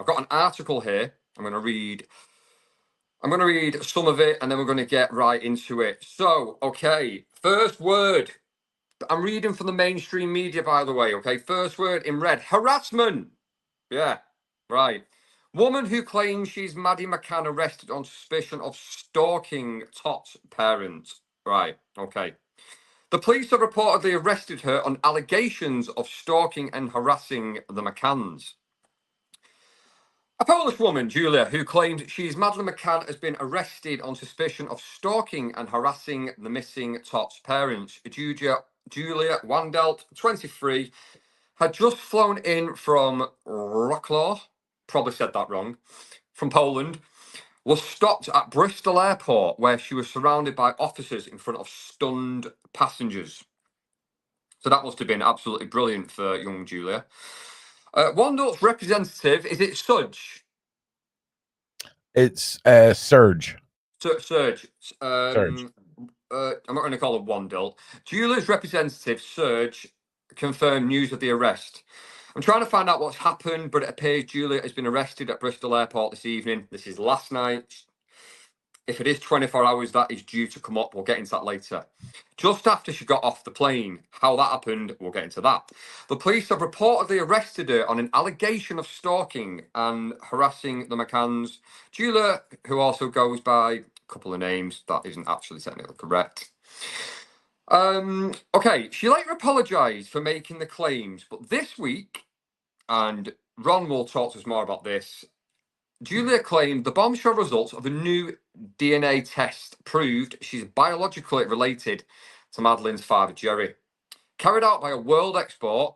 I've got an article here. I'm going to read some of it, and then we're going to get right into it. So, okay, first word. I'm reading from the mainstream media, by the way. Okay, first word in red: harassment. Yeah, right. Woman who claims she's Maddie McCann arrested on suspicion of stalking Tot's parents. Right. Okay. The police have reportedly arrested her on allegations of stalking and harassing the McCanns. A Polish woman, Julia, who claimed she's Madeline McCann, has been arrested on suspicion of stalking and harassing the missing Tot's parents. Julia Wandelt, 23, had just flown in from Wrocław, probably said that wrong, from Poland, was stopped at Bristol Airport, where she was surrounded by officers in front of stunned passengers. So that must have been absolutely brilliant for young Julia. Wandelt's representative, is it Sudge? It's Surge. Surge. Surge. I'm not going to call him Wandelt. Julia's representative, Surge, confirmed news of the arrest. I'm trying to find out what's happened, but it appears Julia has been arrested at Bristol Airport this evening. This is last night. If it is 24 hours, that is due to come up. We'll get into that later. Just after she got off the plane. How that happened, we'll get into that. The police have reportedly arrested her on an allegation of stalking and harassing the McCanns. Julia, who also goes by a couple of names, that isn't actually technically correct. Okay, she later apologised for making the claims, but this week, and Ron will talk to us more about this, Julia claimed the bombshell results of a new DNA test proved she's biologically related to Madeline's father, Jerry. Carried out by a world expert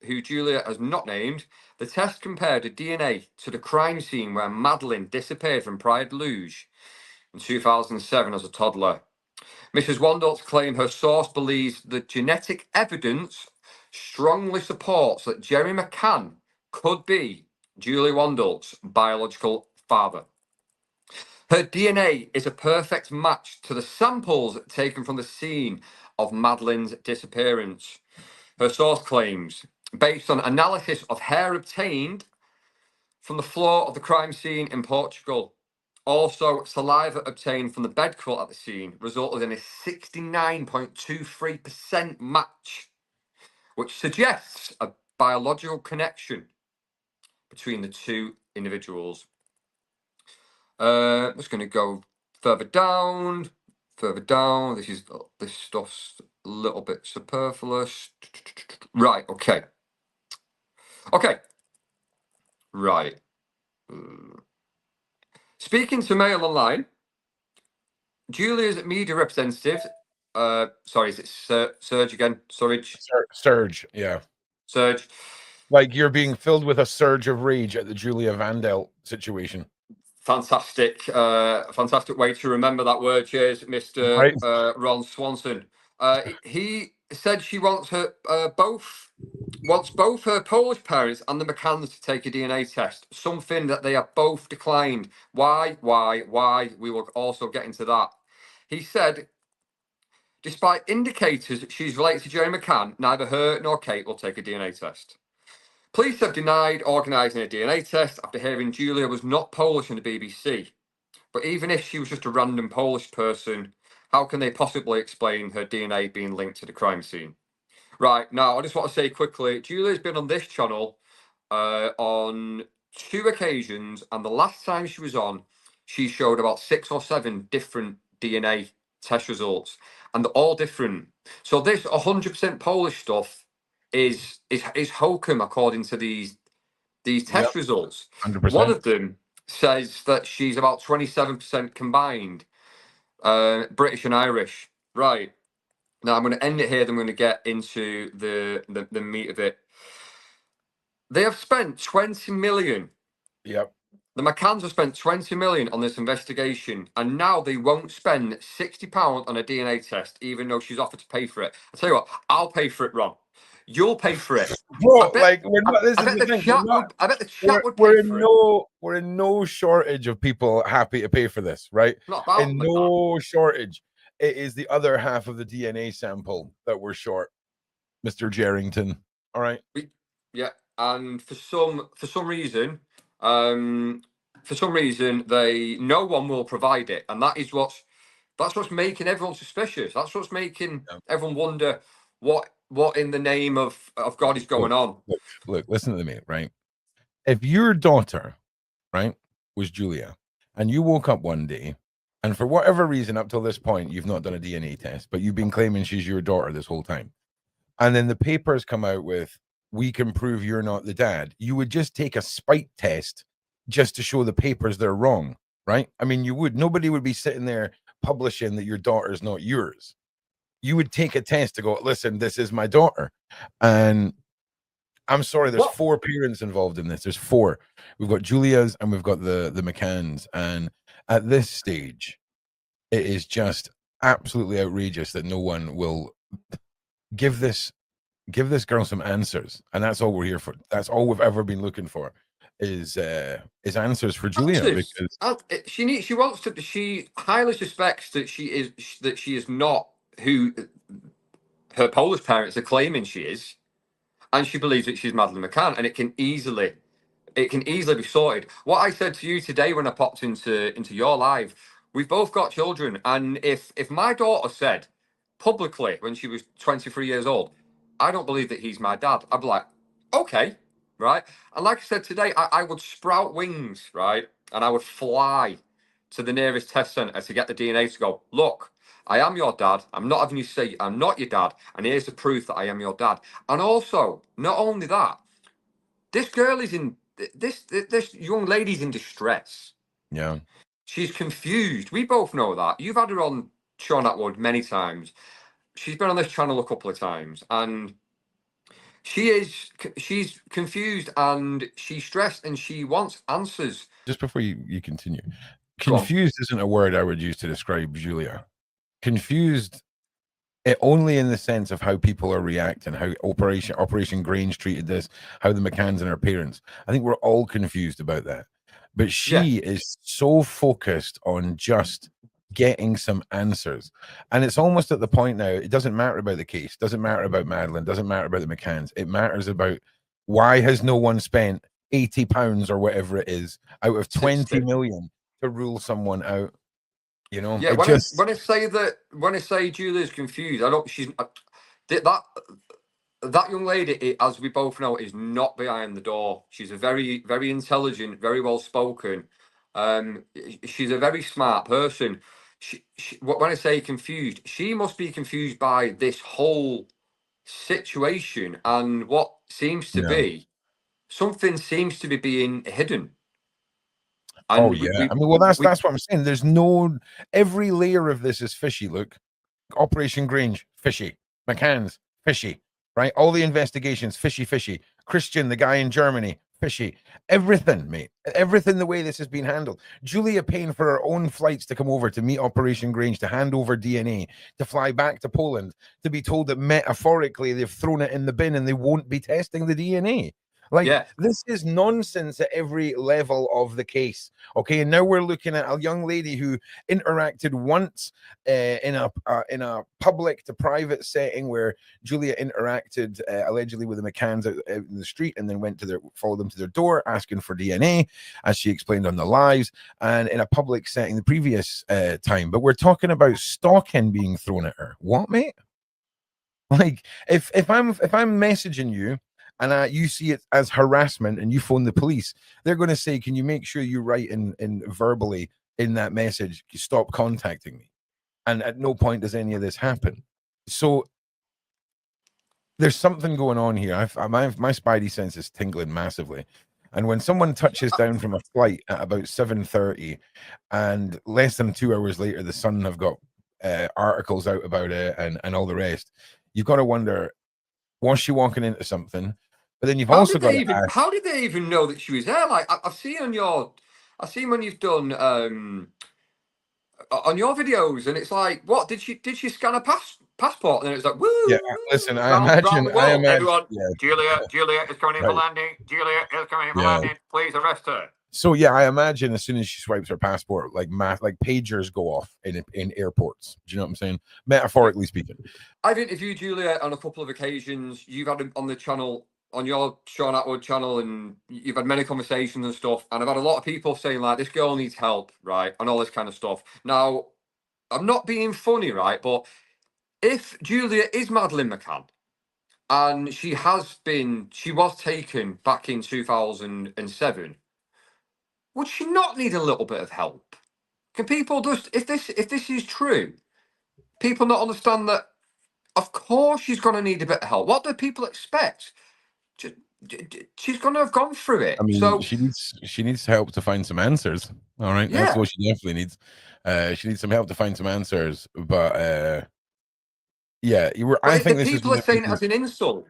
who Julia has not named, the test compared the DNA to the crime scene where Madeline disappeared from Pride Luge in 2007 as a toddler. Mrs. Wandelt's claim her source believes the genetic evidence strongly supports that Jerry McCann could be Julie Wandelt's biological father. Her DNA is a perfect match to the samples taken from the scene of Madeline's disappearance. Her source claims, based on analysis of hair obtained from the floor of the crime scene in Portugal, also saliva obtained from the bed quilt at the scene, resulted in a 69.23% match, which suggests a biological connection between the two individuals. I'm just going to go further down. This stuff's a little bit superfluous. Right. Okay. Right. Speaking to Mail Online, Julia's media representative. Sorry, is it Surge again? Surge. Yeah. Surge. Like you're being filled with a surge of rage at the Julia Wandelt situation. Fantastic way to remember that word. Cheers, Mr. Right. Ron Swanson. He said she wants both her Polish parents and the McCanns to take a DNA test, something that they have both declined. Why? We will also get into that. He said, despite indicators that she's related to Jerry McCann, neither her nor Kate will take a DNA test. Police have denied organising a DNA test after hearing Julia was not Polish on the BBC. But even if she was just a random Polish person, how can they possibly explain her DNA being linked to the crime scene? Right, now I just want to say quickly, Julia's been on this channel on 2 occasions, and the last time she was on, she showed about 6 or 7 different DNA test results, and they're all different. So this 100% Polish stuff is hokum according to these test results. 100%. One of them says that she's about 27% combined, British and Irish. Right. Now I'm going to end it here. Then I'm going to get into the meat of it. They have spent 20 million. Yep. The McCanns have spent 20 million on this investigation, and now they won't spend £60 on a DNA test, even though she's offered to pay for it. I'll tell you what, I'll pay for it, Ron. You'll pay for it. Bro, like we're not. This I is bet the the thing. chat would pay for it. We're in no shortage of people happy to pay for this, right? Not about in no shortage. It is the other half of the DNA sample that we're short, Mr. Jerrington. All right. Yeah. and for some reason, no one will provide it, and that's what's making everyone suspicious. That's what's making Yeah. everyone wonder what in the name of God is going Look, on. look, listen to me, right? If your daughter, right, was Julia, and you woke up one day, and for whatever reason, up till this point, you've not done a DNA test, but you've been claiming she's your daughter this whole time, and then the papers come out with, we can prove you're not the dad, you would just take a spite test just to show the papers they're wrong, right? I mean, you would. Nobody would be sitting there publishing that your daughter's not yours. You would take a test to go, listen, this is my daughter. And I'm sorry, there's What? 4 parents involved in this. There's 4. We've got Julia's and we've got the McCanns. And at this stage, it is just absolutely outrageous that no one will give this girl some answers. And that's all we're here for. That's all we've ever been looking for is answers for Julia, Answers. because She wants to. She highly suspects that she is not who her Polish parents are claiming she is, and she believes that she's Madeline McCann, and it can easily be sorted. What I said to you today when I popped into your live, we've both got children, and if my daughter said publicly when she was 23 years old, I don't believe that he's my dad, I'd be like, okay, right? And like I said today, I would sprout wings, right? And I would fly to the nearest test center to get the DNA to go, look, I am your dad. I'm not having you say I'm not your dad. And here's the proof that I am your dad. And also, not only that, this girl is in this young lady's in distress. yeah. She's confused. We both know that. You've had her on Sean Atwood many times. She's been on this channel a couple of times, and she's confused and she's stressed and she wants answers. Just before you continue, Go on. confused isn't a word I would use to describe Julia. Confused only in the sense of how people are reacting, how Operation Grange treated this, how the McCanns and her parents. I think we're all confused about that. But Yeah, she is so focused on just getting some answers. And it's almost at the point now, it doesn't matter about the case, doesn't matter about Madeline, doesn't matter about the McCanns. It matters about why has no one spent £80 or whatever it is out of 20 60. million to rule someone out. Yeah, It when I just, when I say that when I say Julia's confused, I don't. That young lady, as we both know, is not behind the door. She's a very, very intelligent, very well spoken. She's a very smart person. When I say confused, she must be confused by this whole situation and what seems to yeah. be something seems to be being hidden. Oh And yeah. I mean, well, that's we that's what I'm saying. There's no every layer of this is fishy. Look, Operation Grange, fishy. McCann's, fishy. Right? All the investigations, fishy, fishy. Christian, the guy in Germany, fishy. Everything, mate. Everything the way this has been handled. Julia paying for her own flights to come over to meet Operation Grange, to hand over DNA, to fly back to Poland, to be told that metaphorically they've thrown it in the bin and they won't be testing the DNA. Like, yeah, this is nonsense at every level of the case. Okay, and now we're looking at a young lady who interacted once in a public to private setting where Julia interacted allegedly with the McCanns out in the street, and then followed them to their door asking for DNA, as she explained on the lives, and in a public setting the previous time. But we're talking about stalking being thrown at her. What, mate? Like, if I'm messaging you and you see it as harassment and you phone the police, they're going to say, can you make sure you write in verbally in that message, stop contacting me? And at no point does any of this happen. So there's something going on here. My spidey sense is tingling massively. And when someone touches down from a flight at about 7:30, and less than 2 hours later, the Sun have got articles out about it and all the rest, you've got to wonder, was she walking into something? But then you've also got to ask, how did they even know that she was there? Like I've seen when you've done on your videos, and it's like, what did she scan a passport? And it's like, yeah, woo, listen, round the world, everyone. yeah, Julia is coming in for right, landing. Julia is coming in for yeah. landing. Please arrest her. So yeah, I imagine as soon as she swipes her passport, like pagers go off in airports. Do you know what I'm saying? Yeah. Metaphorically speaking. I've interviewed Julia on a couple of occasions. You've had her on the channel on your Sean Atwood channel, and you've had many conversations and stuff, and I've had a lot of people saying like this girl needs help, right, and all this kind of stuff. Now, I'm not being funny, right, but if Julia is Madeline McCann, and she was taken back in 2007, would she not need a little bit of help? Can people just, if this is true, people not understand that? Of course, she's going to need a bit of help. What do people expect? She's going to have gone through it. I mean, So she needs help to find some answers. All right, that's yeah, what she definitely needs. She needs some help to find some answers. But yeah, but I if the think this is people are going to saying it be. as an insult,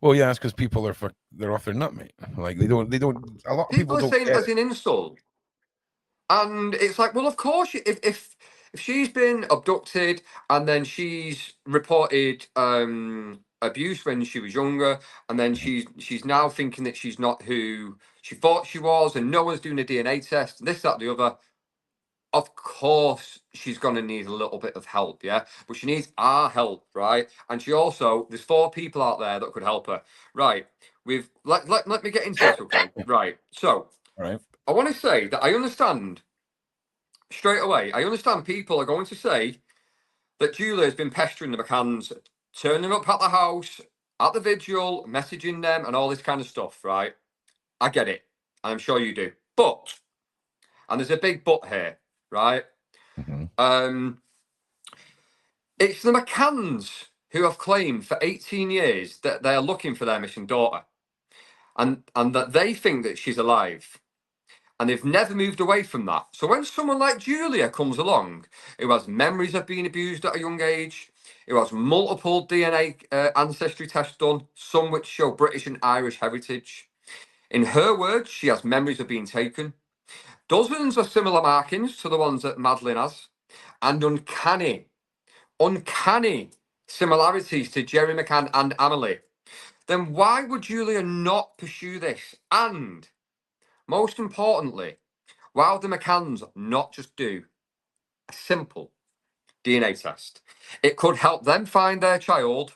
Well, yeah, that's because people they're off their nut, mate. Like they don't. A lot of people people are don't saying it get as it. an insult, and it's like, well, of course, if she's been abducted and then she's reported abuse when she was younger, and then Mhm. she's now thinking that she's not who she thought she was, and no one's doing a DNA test, this, that, the other. Of course, she's going to need a little bit of help, yeah? But she needs our help, right? And she also, there's 4 people out there that could help her. Right. Let me get into this, okay? Right. So, All right. I want to say that I understand straight away, I understand people are going to say that Julia has been pestering the McCanns, turning up at the house, at the vigil, messaging them, and all this kind of stuff, right? I get it. I'm sure you do. But, and there's a big but here, right? Mm-hmm. It's the McCanns who have claimed for 18 years that they're looking for their missing daughter, and that they think that she's alive. And they've never moved away from that. So when someone like Julia comes along, who has memories of being abused at a young age, who has multiple DNA ancestry tests done, some which show British and Irish heritage, in her words, she has memories of being taken, dozens of similar markings to the ones that Madeline has, and uncanny similarities to Jerry McCann and Amelie, then why would Julia not pursue this? And most importantly, why would the McCanns not just do a simple DNA test? It could help them find their child,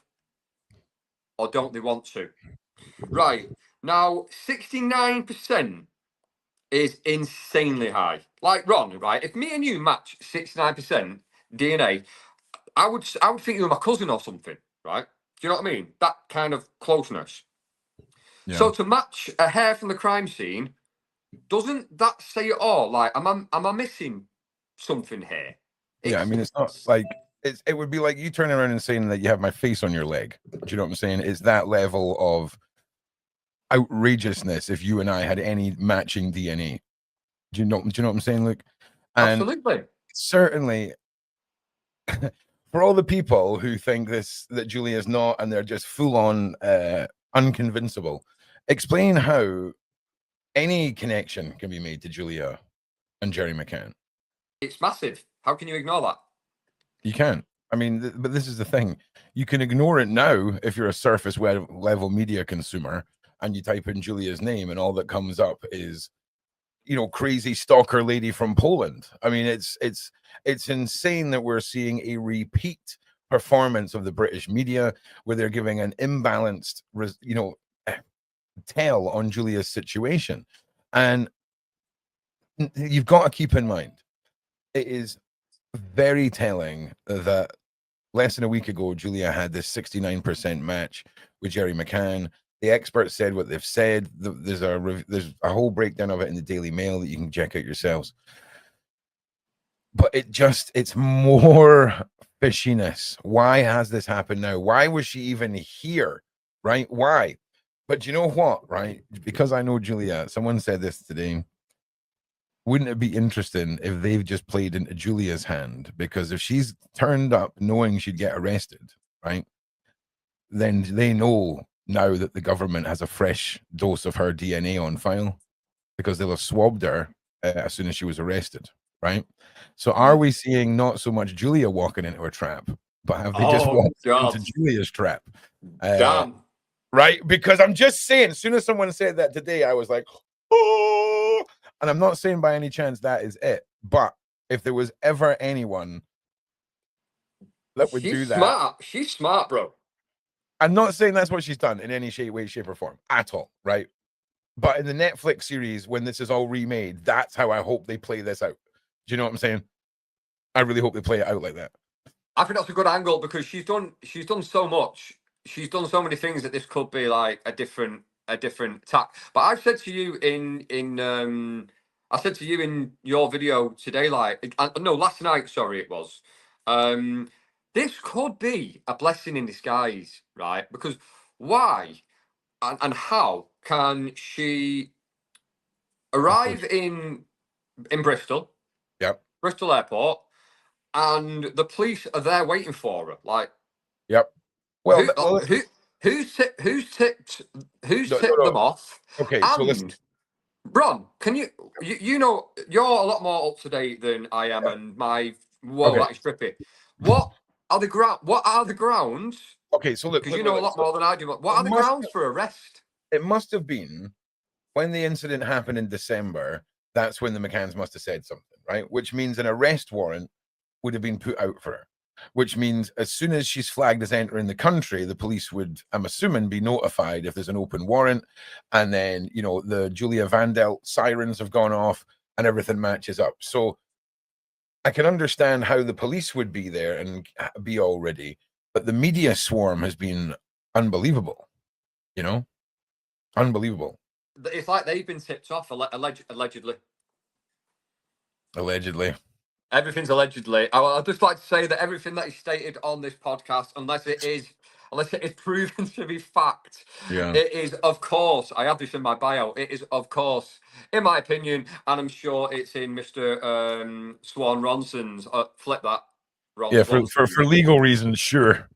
or don't they want to? Right. Now, 69% is insanely high. Like Ron, right? If me and you match 69% DNA, I would think you were my cousin or something, right? Do you know what I mean? That kind of closeness. Yeah. So to match a hair from the crime scene, doesn't that say it all? Like, am I missing something here? Yeah. I It's mean, it's not like it would be like you turning around and saying that you have my face on your leg. Do you know what I'm saying? It's that level of outrageousness if you and I had any matching DNA. Do you know what I'm saying, Luke? And absolutely. certainly for all the people who think that Julia is not and they're just full on unconvincible, explain how any connection can be made to Julia and Jerry McCann. It's massive. How can you ignore that? You can't. I mean, but this is the thing. You can ignore it now if you're a surface level media consumer and you type in Julia's name and all that comes up is, you know, crazy stalker lady from Poland. I mean, it's insane that we're seeing a repeat performance of the British media where they're giving an imbalanced, you know, tale on Julia's situation. And you've got to keep in mind, it is very telling that less than a week ago, Julia had this 69% match with Jerry McCann. The experts said what they've said. There's a whole breakdown of it in the Daily Mail that you can check out yourselves. But it's more fishiness. Why has this happened now? Why was she even here? Right? Why? But you know what? Right? Because I know Julia, someone said this today. Wouldn't it be interesting if they've just played into Julia's hand? Because if she's turned up knowing she'd get arrested, right, then they know now that the government has a fresh dose of her DNA on file because they'll have swabbed her as soon as she was arrested, right? So are we seeing not so much Julia walking into a trap, but have they just Oh walked God, into Julia's trap? damn! Right? Because I'm just saying, as soon as someone said that today, I was like, oh, and I'm not saying by any chance that is it. But if there was ever anyone that would do She's that, smart. She's smart, bro. I'm not saying that's what she's done in any way, shape, or form at all, right? But in the Netflix series, when this is all remade, that's how I hope they play this out. Do you know what I'm saying? I really hope they play it out like that. I think that's a good angle because she's done so much. She's done so many things that this could be like a different tack. But I've said to you I said to you in your video today, like no, last night, sorry, it was. This could be a blessing in disguise, right? Because why and how can she arrive in Bristol, Yep. Bristol Airport, and the police are there waiting for her? Like, Yep. Well, who's tipped no. them off? Okay, so listen. And Ron, can you know you're a lot more up to date than I am, and that is trippy. What are the grounds? Okay, so look, Because you know a lot more than I do. What are the grounds for arrest? It must have been when the incident happened in December. That's when the McCanns must have said something, right? Which means an arrest warrant would have been put out for her. Which means as soon as she's flagged as entering the country, the police would, I'm assuming, be notified if there's an open warrant. And then, you know, the Julia Wandelt sirens have gone off and everything matches up. So I can understand how the police would be there and be all ready. But the media swarm has been unbelievable, you know? Unbelievable. It's like they've been tipped off, allegedly. Allegedly. Everything's allegedly. I'd just like to say that everything that is stated on this podcast, unless it is proven to be fact, it is, of course, I have this in my bio, it is, of course, in my opinion, and I'm sure it's in Mr. Swan Ronson's, flip that. For legal reasons, sure.